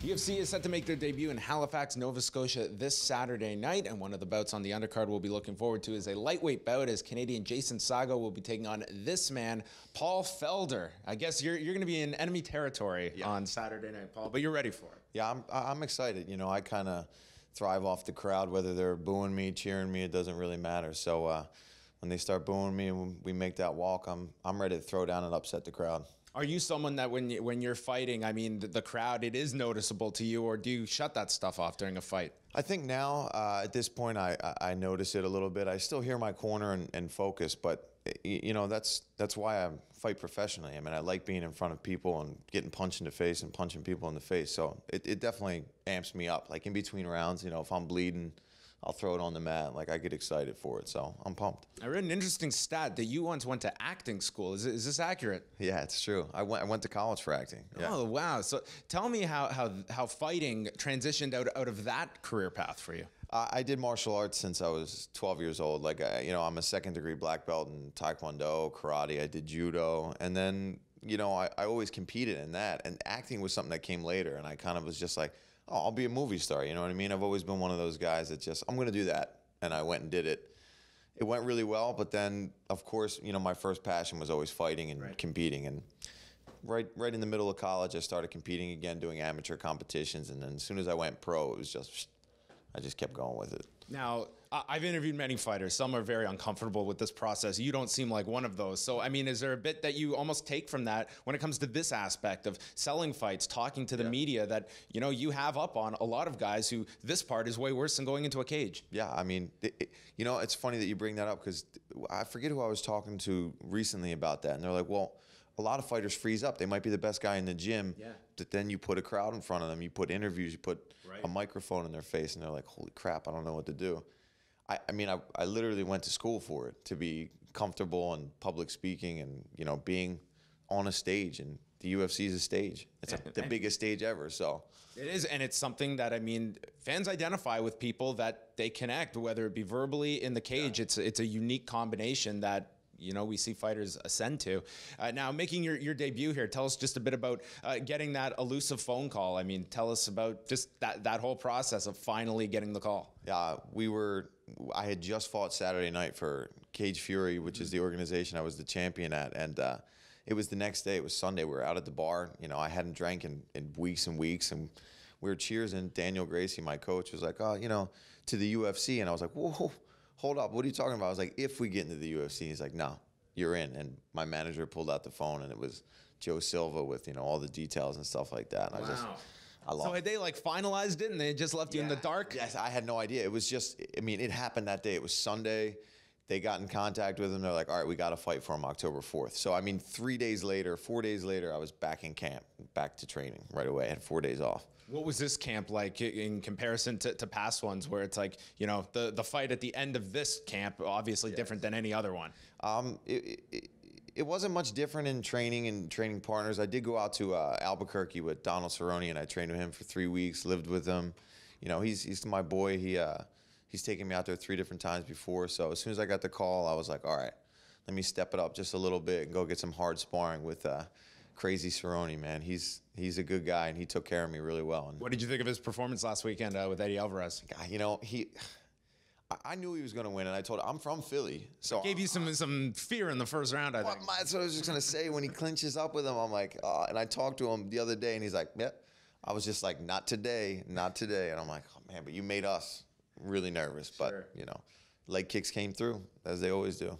UFC is set to make their debut in Halifax, Nova Scotia this Saturday night, and one of the bouts on the undercard we'll be looking forward to is a lightweight bout as Canadian Jason Sago will be taking on this man, Paul Felder. I guess you're going to be in enemy territory on Saturday night, Paul, but you're ready for it. Yeah, I'm excited. You know, I kind of thrive off the crowd, whether they're booing me, cheering me, it doesn't really matter. So when they start booing me and we make that walk, I'm ready to throw down and upset the crowd. Are you someone that when you're fighting, I mean, the crowd, it is noticeable to you, or do you shut that stuff off during a fight? I think now, at this point, I notice it a little bit. I still hear my corner and focus, but, you know, that's why I fight professionally. I mean, I like being in front of people and getting punched in the face and punching people in the face. So it definitely amps me up. Like in between rounds, you know, if I'm bleeding, I'll throw it on the mat. Like, I get excited for it, so I'm pumped. I read an interesting stat that you once went to acting school. Is this accurate? Yeah, it's true. I went to college for acting. Yeah. Oh, wow. So tell me how fighting transitioned out of that career path for you. I did martial arts since I was 12 years old. Like, you know, I'm a second-degree black belt in Taekwondo, karate. I did judo, and then, you know, I always competed in that. And acting was something that came later, and I kind of was just like, oh, I'll be a movie star, you know what I mean? I've always been one of those guys that just, I'm going to do that. And I went and did it. It went really well, but then, of course, you know, my first passion was always fighting and competing. And right in the middle of college, I started competing again, doing amateur competitions. And then as soon as I went pro, it was just, I just kept going with it. Now, I've interviewed many fighters. Some are very uncomfortable with this process. You don't seem like one of those. So, I mean, is there a bit that you almost take from that when it comes to this aspect of selling fights, talking to the media that, you know, you have up on a lot of guys who this part is way worse than going into a cage? Yeah, I mean, you know, it's funny that you bring that up because I forget who I was talking to recently about that. And they're like, well, a lot of fighters freeze up. They might be the best guy in the gym, but then you put a crowd in front of them, you put interviews, you put a microphone in their face, and they're like, holy crap, I don't know what to do. I mean, I literally went to school for it, to be comfortable in public speaking and, you know, being on a stage. And the UFC is a stage. It's the biggest stage ever, so. It is, and it's something that, I mean, fans identify with people that they connect, whether it be verbally in the cage. It's a unique combination that, you know, we see fighters ascend to. Now, making your debut here, tell us just a bit about getting that elusive phone call. I mean, tell us about just that whole process of finally getting the call. Yeah, I had just fought Saturday night for Cage Fury, which is the organization I was the champion at, and it was the next day. It was Sunday. We were out at the bar. You know, I hadn't drank in weeks and weeks, and we were cheersing. Daniel Gracie, my coach, was like, oh, you know, to the UFC, and I was like, whoa. Hold up, what are you talking about? I was like, if we get into the UFC, he's like, no, you're in. And my manager pulled out the phone, and it was Joe Silva with, you know, all the details and stuff like that. And So had they like finalized it and they just left you in the dark? Yes, I had no idea. It was just, I mean, it happened that day. It was Sunday. They got in contact with him. They're like, all right, we got to fight for him October 4th. So, I mean, 4 days later, I was back in camp, back to training right away. I had 4 days off. What was this camp like in comparison to past ones where it's like, you know, the fight at the end of this camp, obviously different than any other one? It wasn't much different in training and training partners. I did go out to Albuquerque with Donald Cerrone, and I trained with him for 3 weeks, lived with him. You know, he's my boy. He's taken me out there 3 different times before. So as soon as I got the call, I was like, all right, let me step it up just a little bit and go get some hard sparring with Crazy Cerrone, man. He's a good guy, and he took care of me really well. And what did you think of his performance last weekend with Eddie Alvarez? You know, I knew he was going to win, and I told him, I'm from Philly. So it gave you some fear in the first round, I think. That's what I was just going to say. When he clinches up with him, I'm like, oh. And I talked to him the other day, and he's like, yeah. I was just like, not today, not today. And I'm like, oh, man, but you made us really nervous. But, you know, leg kicks came through, as they always do.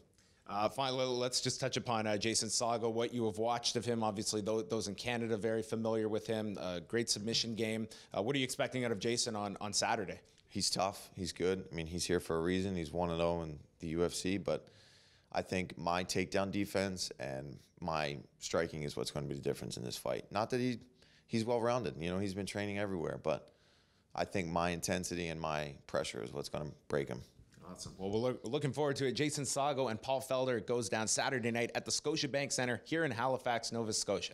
Finally, let's just touch upon Jason Sago, what you have watched of him. Obviously, those in Canada very familiar with him. Great submission game. What are you expecting out of Jason on Saturday? He's tough. He's good. I mean, he's here for a reason. He's 1-0 in the UFC. But I think my takedown defense and my striking is what's going to be the difference in this fight. Not that he's well-rounded. You know, he's been training everywhere. But I think my intensity and my pressure is what's going to break him. Awesome. Well, we're looking forward to it. Jason Sago and Paul Felder goes down Saturday night at the Scotiabank Centre here in Halifax, Nova Scotia.